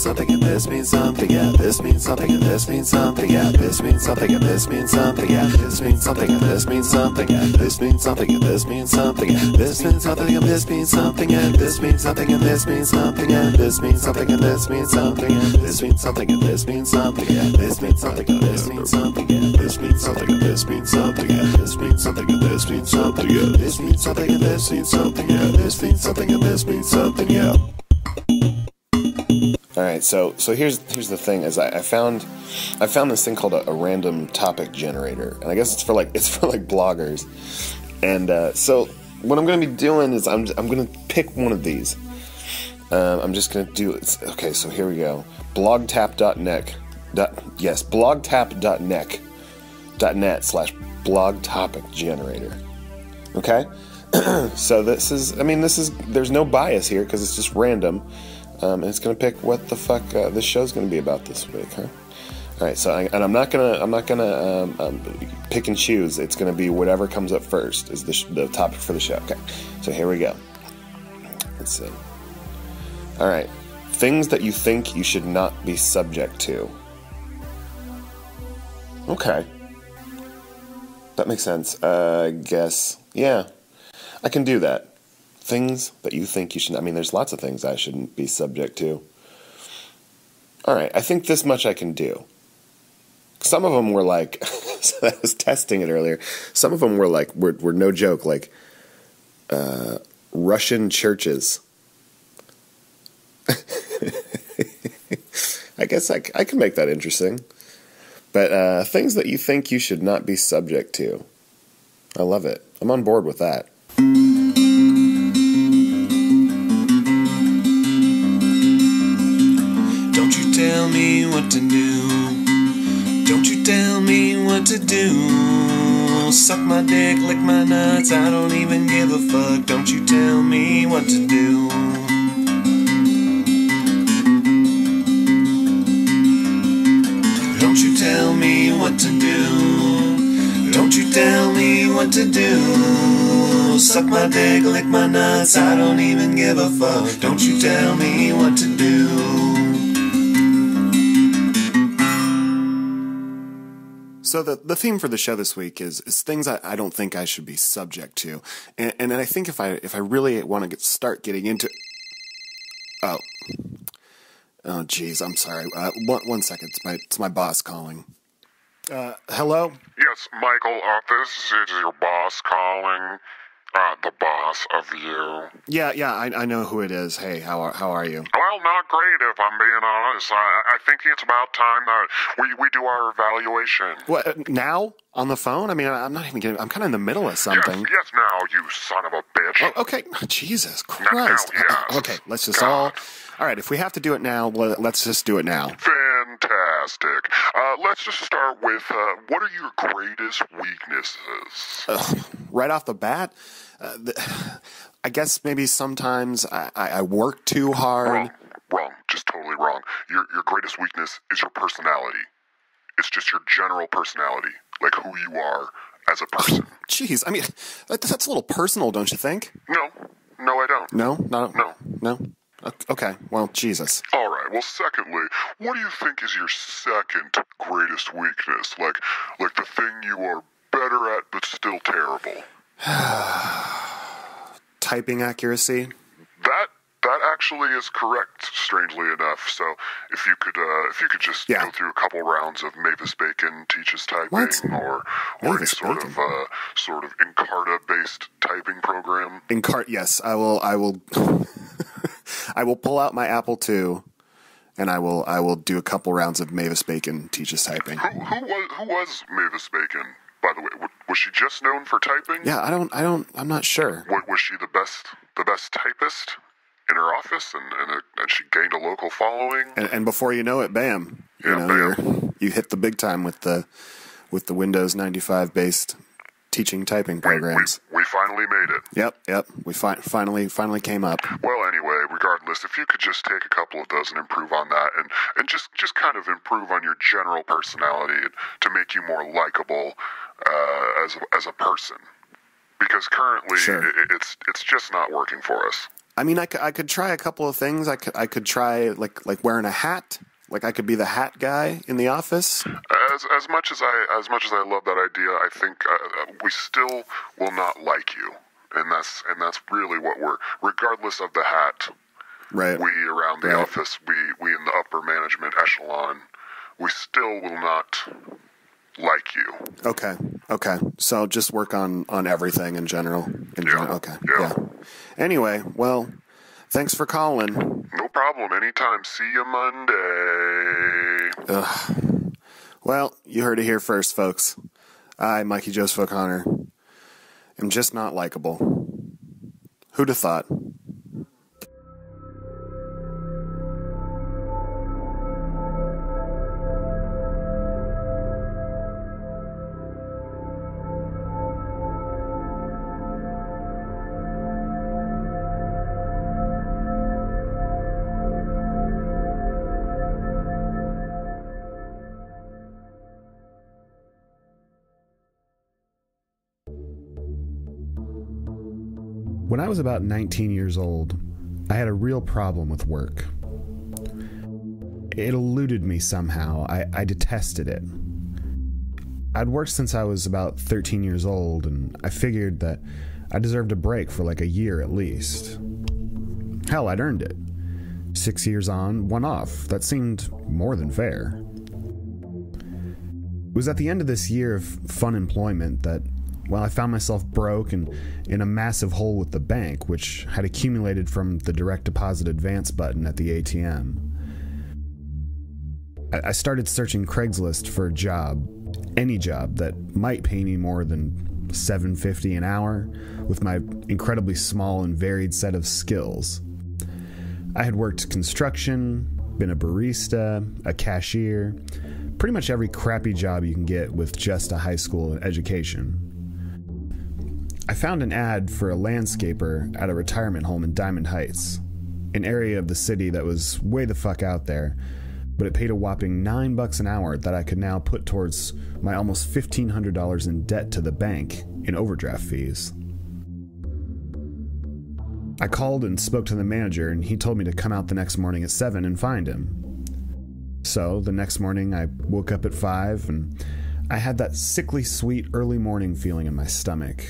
something, and this means something, yeah. This means something, and this means something, yeah. This means something, and this means something, yeah. This means something, and this means something, yeah. This means something, and this means something, yeah. This means something, and this means something, yeah. This means something, and this means something, yeah. This means something, and this means something, yeah. This means something, and this means something, yeah. This means something, and this means something, yeah. This means something, and this means something, yeah. This means something, and this means something, yeah. This means something, and this means something, yeah. This means something, and this means something, yeah. All right, so here's the thing: is I found this thing called a random topic generator, and I guess it's for like bloggers. And so what I'm going to be doing is I'm going to pick one of these. I'm just going to do it. Okay, so here we go. Blogtap.net. Blogtap.net/blog topic generator. Okay. So there's no bias here because it's just random. And it's gonna pick what the fuck this show's gonna be about this week, huh? All right, so I'm not gonna pick and choose. It's gonna be whatever comes up first is the topic for the show. Okay, so here we go. Let's see. All right, things that you think you should not be subject to. Okay, that makes sense. I guess, yeah, I can do that. Things that you think you should... I mean, there's lots of things I shouldn't be subject to. All right, I think this much I can do. Some of them were like... I was testing it earlier. Some of them were like... were no joke, like... Russian churches. I guess I can make that interesting. But things that you think you should not be subject to. I love it. I'm on board with that. Tell me what to do. Don't you tell me what to do. Suck my dick, lick my nuts, I don't even give a fuck. Don't you tell me what to do. Don't you tell me what to do. Don't you tell me what to do. Suck my dick, lick my nuts, I don't even give a fuck. Don't you tell me what to do. So the theme for the show this week is things I don't think I should be subject to, and I think if I really want to start getting into, geez, I'm sorry. One second, it's my boss calling. Hello? Yes, Michael, this is your boss calling. The boss of you. Yeah, I know who it is. Hey, how are you? Well, not great if I'm being honest. I think it's about time that we do our evaluation. What, now? On the phone? I mean, I'm not even getting... I'm kind of in the middle of something. Yes, now, you son of a bitch. Oh, okay, Jesus Christ. Now, yes. Okay, let's just all right, if we have to do it now, let's just do it now. Fantastic. Let's just start with, what are your greatest weaknesses? Right off the bat? I guess maybe sometimes I work too hard. Wrong. Just totally wrong. Your greatest weakness is your personality. It's just your general personality, like who you are as a person. Jeez, I mean, that's a little personal, don't you think? No, I don't. No. Okay, well, Jesus. All right, well, secondly, what do you think is your second greatest weakness? Like the thing you are better at but still terrible? Typing accuracy? That actually is correct, strangely enough. So if you could just go through a couple rounds of Mavis Bacon teaches typing, or any sort of Encarta-based typing program. Yes, I will. I will pull out my Apple II, and I will do a couple rounds of Mavis Bacon teaches typing. Who was Mavis Bacon, by the way? Was she just known for typing? Yeah, I'm not sure. Was she the best typist in her office, and she gained a local following? And before you know it, bam! You hit the big time with the Windows 95 based teaching typing programs. We finally made it. Yep. We finally came up. Well, anyway, regardless, if you could just take a couple of those and improve on that, and just kind of improve on your general personality to make you more likable as a person, because currently it's just not working for us. I mean, I could try a couple of things. I could try like wearing a hat. Like I could be the hat guy in the office. As much as I love that idea, I think we still will not like you, and that's really what we're. Regardless of the hat, right? We around the office, we in the upper management echelon, we still will not like you. Okay. So just work on everything in general. Okay. Yeah. Anyway, well, thanks for calling. No problem. Anytime. See you Monday. Ugh. Well, you heard it here first, folks. I, Mikey Joseph O'Connor, am just not likable. Who'd have thought? When I was about 19 years old, I had a real problem with work. It eluded me somehow. I detested it. I'd worked since I was about 13 years old, and I figured that I deserved a break for like a year at least. Hell, I'd earned it. 6 years on, 1 off. That seemed more than fair. It was at the end of this year of fun employment that, well, I found myself broke and in a massive hole with the bank, which had accumulated from the direct deposit advance button at the ATM. I started searching Craigslist for a job, any job that might pay me more than $7.50 an hour with my incredibly small and varied set of skills. I had worked construction, been a barista, a cashier, pretty much every crappy job you can get with just a high school education. I found an ad for a landscaper at a retirement home in Diamond Heights, an area of the city that was way the fuck out there, but it paid a whopping $9 an hour that I could now put towards my almost $1,500 in debt to the bank in overdraft fees. I called and spoke to the manager, and he told me to come out the next morning at 7 and find him. So the next morning I woke up at 5, and I had that sickly sweet early morning feeling in my stomach.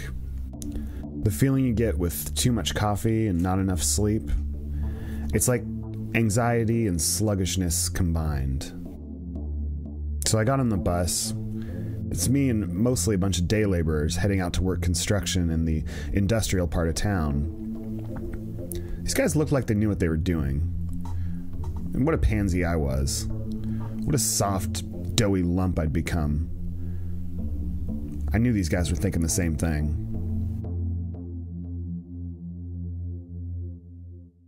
The feeling you get with too much coffee and not enough sleep. It's like anxiety and sluggishness combined. So I got on the bus. It's me and mostly a bunch of day laborers heading out to work construction in the industrial part of town. These guys looked like they knew what they were doing. And what a pansy I was. What a soft, doughy lump I'd become. I knew these guys were thinking the same thing.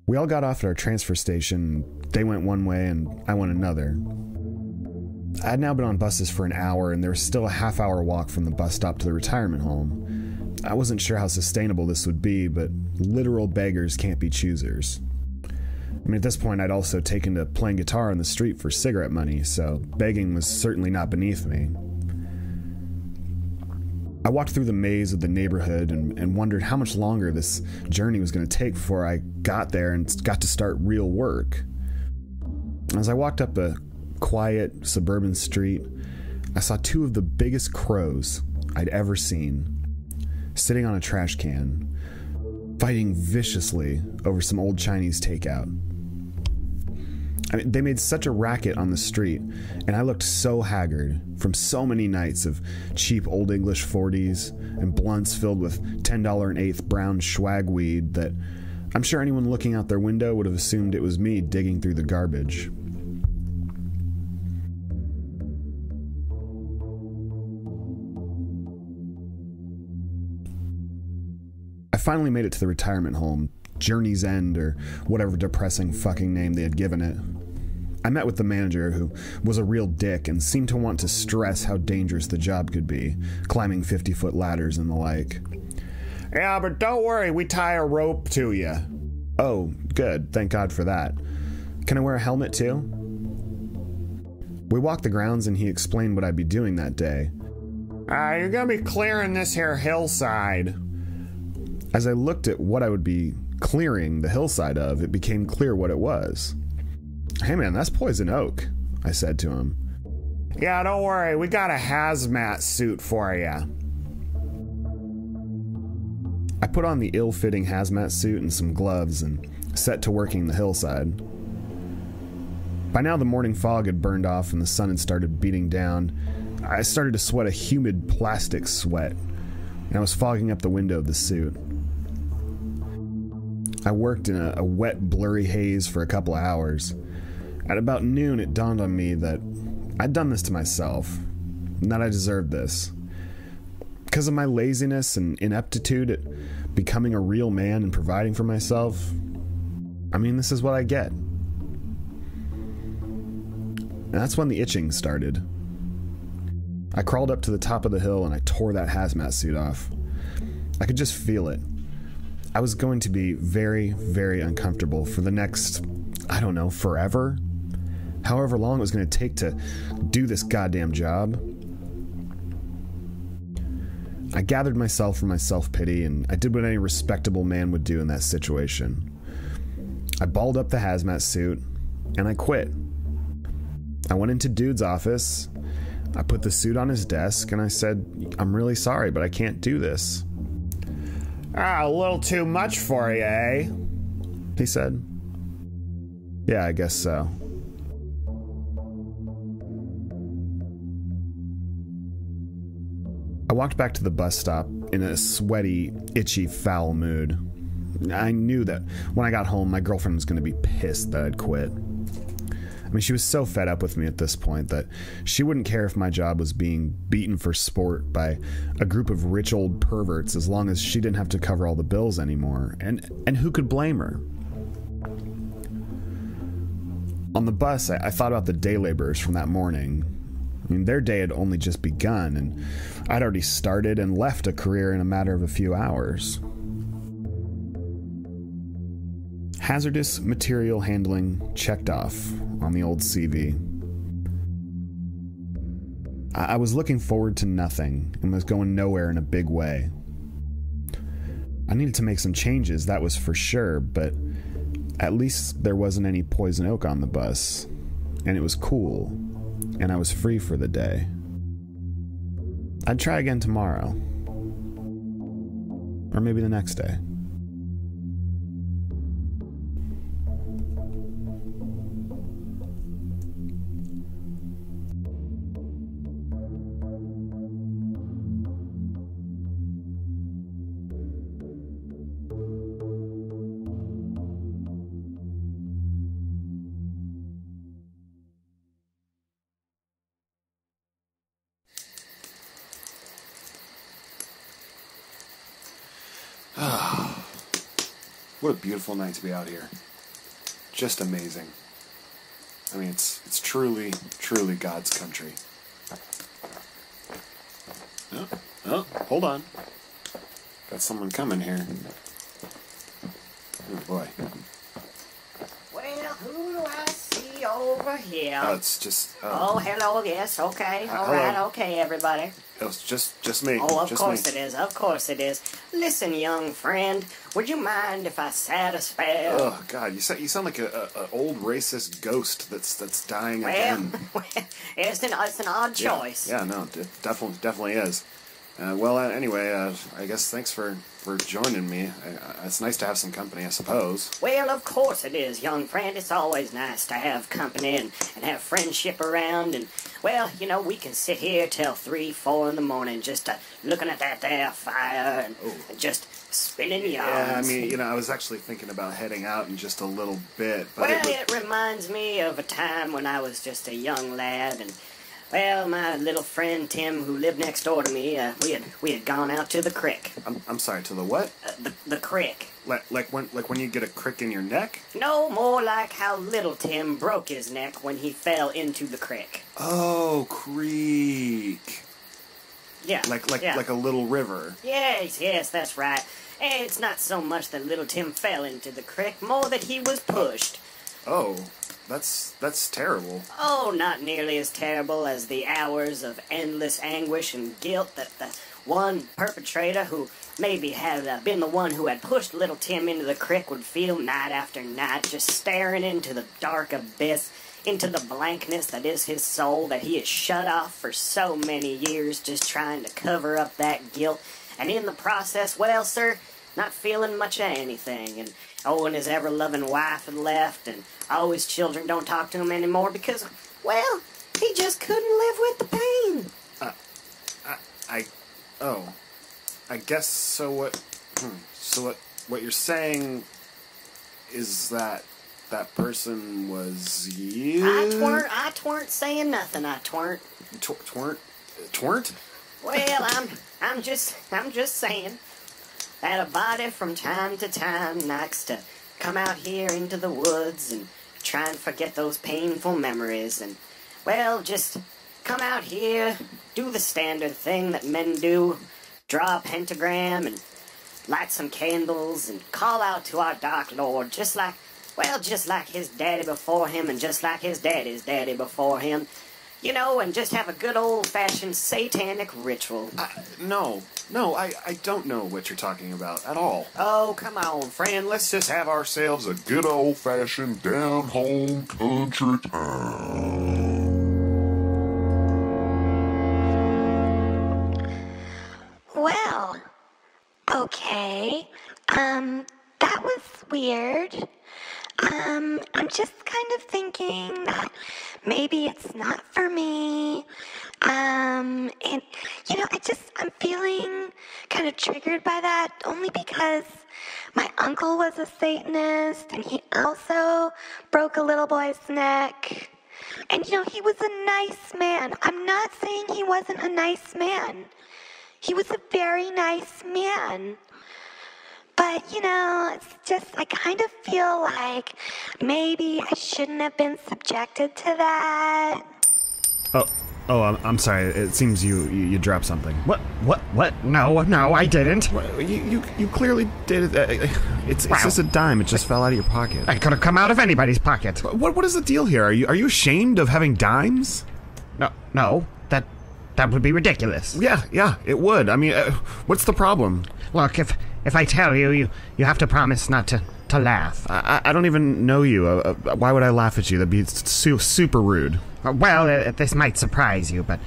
We all got off at our transfer station. They went one way and I went another. I had now been on buses for an hour, and there was still a half-hour walk from the bus stop to the retirement home. I wasn't sure how sustainable this would be, but literal beggars can't be choosers. I mean, at this point, I'd also taken to playing guitar on the street for cigarette money, so begging was certainly not beneath me. I walked through the maze of the neighborhood and wondered how much longer this journey was going to take before I got there and got to start real work. As I walked up a quiet suburban street, I saw 2 of the biggest crows I'd ever seen, sitting on a trash can, fighting viciously over some old Chinese takeout. I mean, they made such a racket on the street, and I looked so haggard from so many nights of cheap Old English 40s and blunts filled with $10 brown swag weed that I'm sure anyone looking out their window would have assumed it was me digging through the garbage. I finally made it to the retirement home, Journey's End, or whatever depressing fucking name they had given it. I met with the manager, who was a real dick and seemed to want to stress how dangerous the job could be, climbing 50-foot ladders and the like. Yeah, but don't worry, we tie a rope to you. Oh, good, thank God for that. Can I wear a helmet too? We walked the grounds and he explained what I'd be doing that day. You're gonna be clearing this here hillside. As I looked at what I would be clearing the hillside of, it became clear what it was. "Hey man, that's poison oak," I said to him. "Yeah, don't worry, we got a hazmat suit for you." I put on the ill-fitting hazmat suit and some gloves and set to working the hillside. By now the morning fog had burned off and the sun had started beating down. I started to sweat a humid plastic sweat, and I was fogging up the window of the suit. I worked in a wet, blurry haze for a couple of hours. At about noon, it dawned on me that I'd done this to myself, and that I deserved this. Because of my laziness and ineptitude at becoming a real man and providing for myself, I mean, this is what I get. And that's when the itching started. I crawled up to the top of the hill and I tore that hazmat suit off. I could just feel it. I was going to be very, very uncomfortable for the next, I don't know, forever? However long it was going to take to do this goddamn job. I gathered myself from my self-pity and I did what any respectable man would do in that situation. I balled up the hazmat suit and I quit. I went into Dude's office. I put the suit on his desk and I said, "I'm really sorry, but I can't do this." "A little too much for you, eh?" he said. "Yeah, I guess so." I walked back to the bus stop in a sweaty, itchy, foul mood. I knew that when I got home, my girlfriend was going to be pissed that I'd quit. I mean, she was so fed up with me at this point that she wouldn't care if my job was being beaten for sport by a group of rich old perverts as long as she didn't have to cover all the bills anymore. And who could blame her? On the bus, I thought about the day laborers from that morning. I mean, their day had only just begun, and I'd already started and left a career in a matter of a few hours. Hazardous material handling checked off on the old CV. I was looking forward to nothing and was going nowhere in a big way. I needed to make some changes, that was for sure, but at least there wasn't any poison oak on the bus, and it was cool, and I was free for the day. I'd try again tomorrow, or maybe the next day. What a beautiful night to be out here. Just amazing. I mean, it's truly, truly God's country. Oh, hold on. Got someone coming here. Oh, boy. Well, who do I see over here? It's just... oh, hello, yes, okay. All hello. right, okay, everybody. It's just me. Oh, of just course me. it is, of course it is. Listen, young friend, would you mind if I sat a spell? Oh God, you sound like a old racist ghost that's dying again. Well, it's an odd choice. Yeah, no, it definitely is. Anyway, I guess thanks for joining me. It's nice to have some company, I suppose. Well, of course it is, young friend. It's always nice to have company and have friendship around. And, well, you know, we can sit here till 3, 4 in the morning just looking at that there fire and just spinning yarns. Yeah, I mean, you know, I was actually thinking about heading out in just a little bit. But well, it reminds me of a time when I was just a young lad and... well, my little friend Tim, who lived next door to me, we had gone out to the creek. I'm sorry, to the what? The creek. Like when you get a crick in your neck? No, more like how little Tim broke his neck when he fell into the creek. Oh, creek. Yeah. Like a little river. Yes, that's right. It's not so much that little Tim fell into the creek, more that he was pushed. Oh. That's terrible. Oh, not nearly as terrible as the hours of endless anguish and guilt that the one perpetrator who maybe had been the one who had pushed little Tim into the creek would feel night after night, just staring into the dark abyss, into the blankness that is his soul, that he has shut off for so many years, just trying to cover up that guilt, and in the process, well, sir, not feeling much of anything, and and his ever-loving wife had left, and his children don't talk to him anymore because, well, he just couldn't live with the pain. I guess so. What you're saying is that person was you? I tweren't saying nothing. I tweren't. Tweren't? Well, I'm just saying that a body from time to time likes to come out here into the woods and try and forget those painful memories, and, well, just come out here, do the standard thing that men do, draw a pentagram and light some candles and call out to our Dark Lord, just like his daddy before him and just like his daddy's daddy before him, you know, and just have a good old-fashioned satanic ritual. No, I don't know what you're talking about at all. Oh, come on, friend, let's just have ourselves a good old-fashioned down-home country town. Well, okay, that was weird. I'm just kind of thinking that maybe it's not for me. And, you know, I'm feeling kind of triggered by that only because my uncle was a Satanist and he also broke a little boy's neck. And, you know, he was a nice man. I'm not saying he wasn't a nice man. He was a very nice man. But, you know, it's just, I kind of feel like maybe I shouldn't have been subjected to that. Oh, I'm sorry. It seems you dropped something. What? No, I didn't. You clearly did it. It's just a dime. It just fell out of your pocket. It could have come out of anybody's pocket. What is the deal here? Are you ashamed of having dimes? No. That would be ridiculous. Yeah, it would. I mean, what's the problem? Look, if I tell you, you have to promise not to laugh. I don't even know you. Why would I laugh at you? That'd be super rude. Well, this might surprise you, but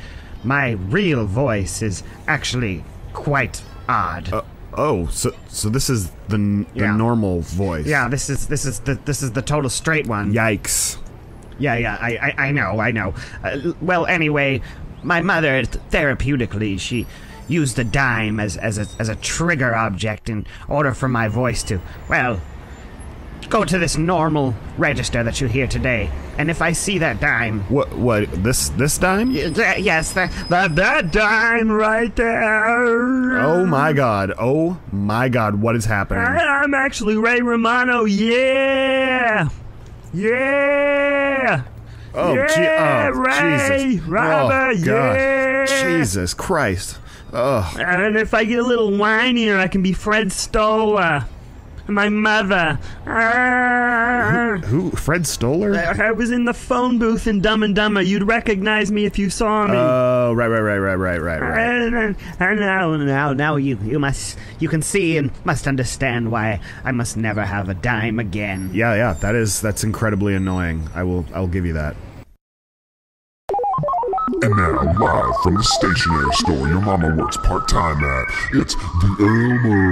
my real voice is actually quite odd. So this is the normal voice. Yeah, this is the total straight one. Yikes. Yeah, I know. Well, anyway, my mother, therapeutically, she used a dime as a trigger object in order for my voice to, well, go to this normal register that you hear today. And if I see that dime... What, this dime? Yes, that dime right there. Oh my god, what is happening? I'm actually Ray Romano, yeah! Ray, Jesus. Robert, God. Jesus Christ. Ugh. And if I get a little whinier, I can be Fred Stoller. My mother. Who? Fred Stoller? I was in the phone booth in Dumb and Dumber. You'd recognize me if you saw me. Oh, right. And now you can see and must understand why I must never have a dime again. Yeah, that's incredibly annoying. I'll give you that. And now, live from the stationery store your mama works part-time at, it's the Elmer.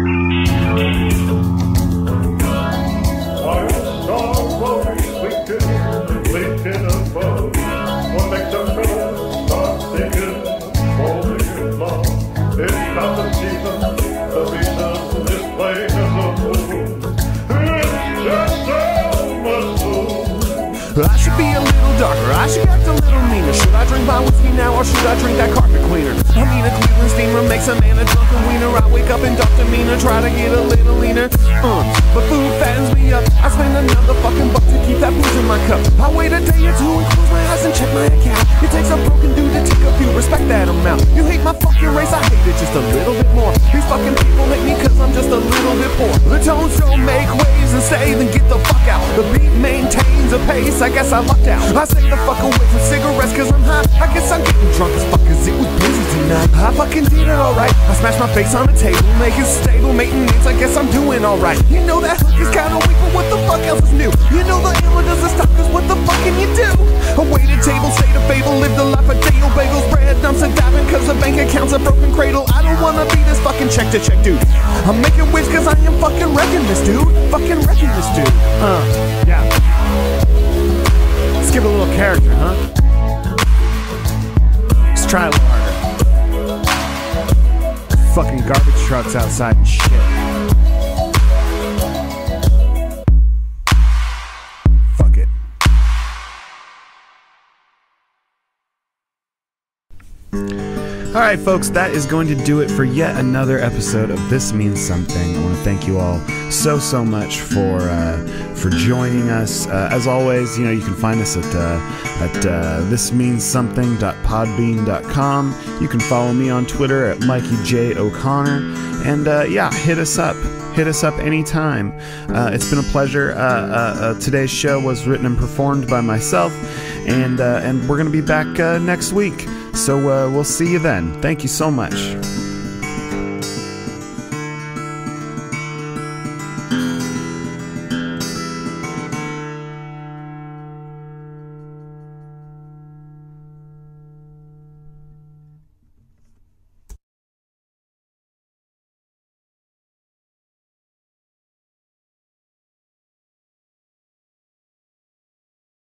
I should be a little darker, I should act a little meaner. Should I drink my whiskey now or should I drink that carpet cleaner? I mean a Cleveland steamer makes a man a drunken wiener. I wake up in dark demeanor, try to get a little leaner. But food fattens me up, I spend another fucking buck to keep that booze in my cup. I wait a day or two and close my eyes and check my account. It takes a broken dude to take a few, respect that amount. You hate my fucking race, I hate it just a little bit more. These fucking people hate me cause I'm just a little bit poor. The tones don't make waves and say then get the fuck out. The beat maintains a pace, I guess I lucked out. I say the fuck away from cigarettes cause I'm high. I guess I'm getting drunk as fuck cause it was busy tonight. I fucking did it alright. I smash my face on the table, make it stable, maintenance, I guess I'm doing alright. You know that hook is kinda weak, but what the fuck else is new? You know the ammo doesn't stop, cause what the fuck can you do? A waited table, state of fable, lived a life of Dale bagels, bread dumps and dabbing, cause the bank account's a broken cradle. I don't wanna be this fucking check to check dude. I'm making wish cause I am fucking wrecking this dude. Fucking wrecking this dude. Yeah. Let's give it a little character, huh? Let's try a little harder. Fucking garbage trucks outside and shit. Fuck it. Alright folks, that is going to do it for yet another episode of This Means Something. I want to thank you all so much for joining us. As always, you can find us at thismeanssomething.podbean.com. You can follow me on Twitter at Mikey J. O'Connor. And hit us up. Hit us up anytime. It's been a pleasure. Today's show was written and performed by myself, and we're going to be back next week. So we'll see you then. Thank you so much.